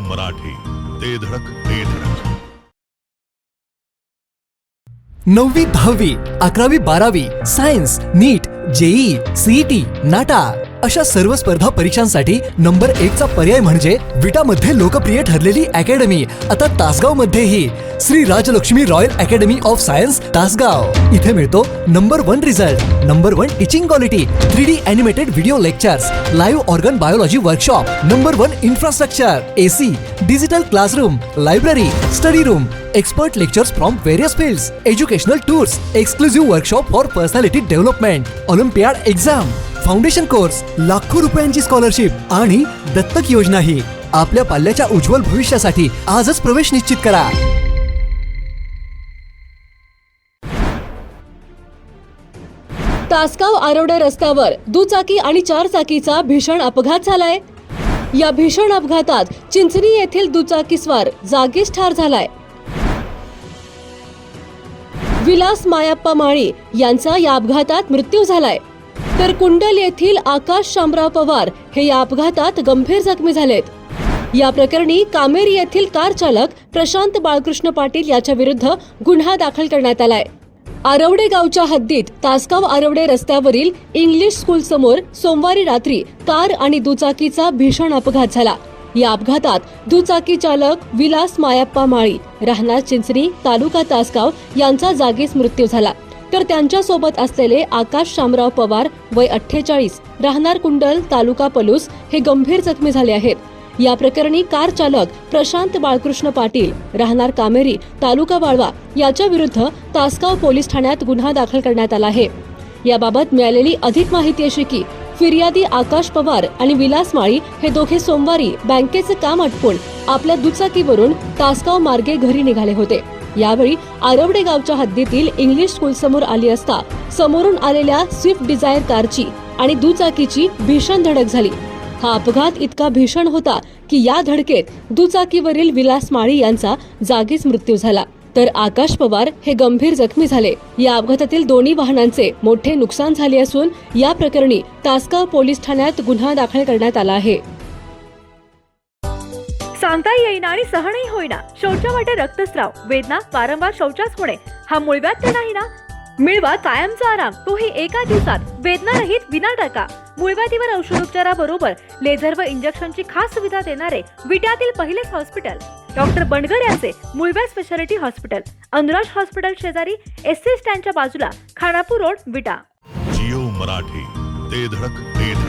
मराठी, ते धडक ते धडक. 9वी 10वी 11वी 12वी सायन्स, नीट, जेई, सीईटी, नाटा अशा सर्व स्पर्धा परीक्षांसाठी नंबर 1 चा पर्याय म्हणजे विटा मध्ये लोकप्रिय ठरलेली अकॅडमी आता तासगाव मध्येही Shri Rajlakshmi royal academy of science Tasgaon. इथे मिळतो number 1 result, number 1 teaching quality, 3D animated video lectures, live organ biology workshop, number 1 infrastructure, AC, digital classroom, library, study room, expert lectures from various fields, educational tours, exclusive workshop for personality development, Olympiad exam, foundation course, लाखो रुपयांची scholarship आणि दत्तक योजनाही. आपल्या पाल्याच्या उज्ज्वल भविष्यासाठी आजच प्रवेश निश्चित करा. तासगाव आरवडे रस्त्यावर दुचाकी आणि 4 चाकीचा भीषण अपघात झालाय. या भीषण अपघातात चिंचणी येथील दुचाकीस्वार जागीच ठार झालाय. विलास मायाप्पा माळी यांचा या अपघातात मृत्यू झालाय, तर कुंडल येथील आकाश शामराव पवार हे या अपघातात गंभीर जखमी झालेत. या प्रकरणी कामेरी येथील कार चालक प्रशांत बाळकृष्ण पाटील याच्या विरुद्ध गुन्हा दाखल करण्यात आलाय. आरवडे गावच्या हद्दीत तासगाव आरवडे रस्त्यावरील इंग्लिश स्कूल समोर सोमवारी रात्री कार आणि दुचाकीचा भीषण अपघात झाला. या अपघातात दुचाकी चालक विलास मायाप्पा माळी राहणार चिंचणी तालुका तासगाव यांचा जागीच मृत्यू झाला, तर त्यांच्या सोबत असलेले आकाश शामराव पवार वय 48 राहणार कुंडल तालुका पलूस हे गंभीर जखमी झाले आहेत. या प्रकरणी कार चालक प्रशांत बाळकृष्ण पाटील राहणार कामेरी तालुका वाळवा याच्या विरुद्ध तासगाव पोलीस ठाण्यात गुन्हा दाखल करण्यात आला आहे. याबाबत मिळालेली अधिक माहिती अशी की फिर्यादी आकाश पवार आणि विलास माळी हे दोघे सोमवारी बँकेचे काम आटपून आपल्या दुचाकीवरून तासगाव मार्गे घरी निघाले होते. यावेळी आरवडे गावच्या हद्दीतील इंग्लिश स्कूल समोर आली असता समोरून आलेल्या स्विफ्ट डिझायर कारची आणि दुचाकीची भीषण धडक झाली. हा अपघात इतका भीषण होता की या धडकेत दुचाकीवरील विलास माळी यांचा जागीच मृत्यू झाला, तर आकाश पवार हे गंभीर जखमी झाले. या अपघातातील दोन्ही वाहनांचे मोठे नुकसान झाले असून या प्रकरणी तासगाव पोलीस ठाण्यात गुन्हा दाखल करण्यात आला आहे. सांगता येईना आणि सहनही होईना, शौचावाटे रक्तस्राव, वेदना, वारंवार शौचास होणे हा मूळव्याध तर नाही ना? मिळवा कायमचा आराम, तोही एका दिवसात, वेदना रहित विना टाका. मूळव्याधीवर औषधोपचाराबरोबर लेझर व इंजेक्शनची खास सुविधा देणारे विट्यातील पहिलेच हॉस्पिटल डॉक्टर बंडगर यांचे मूळव्याध स्पेशालिटी हॉस्पिटल, अनुराज हॉस्पिटल शेजारी, एससी स्टँडच्या बाजूला, खानापूर रोड, विटा. जिओ मराठी, ते धडक ते धडक.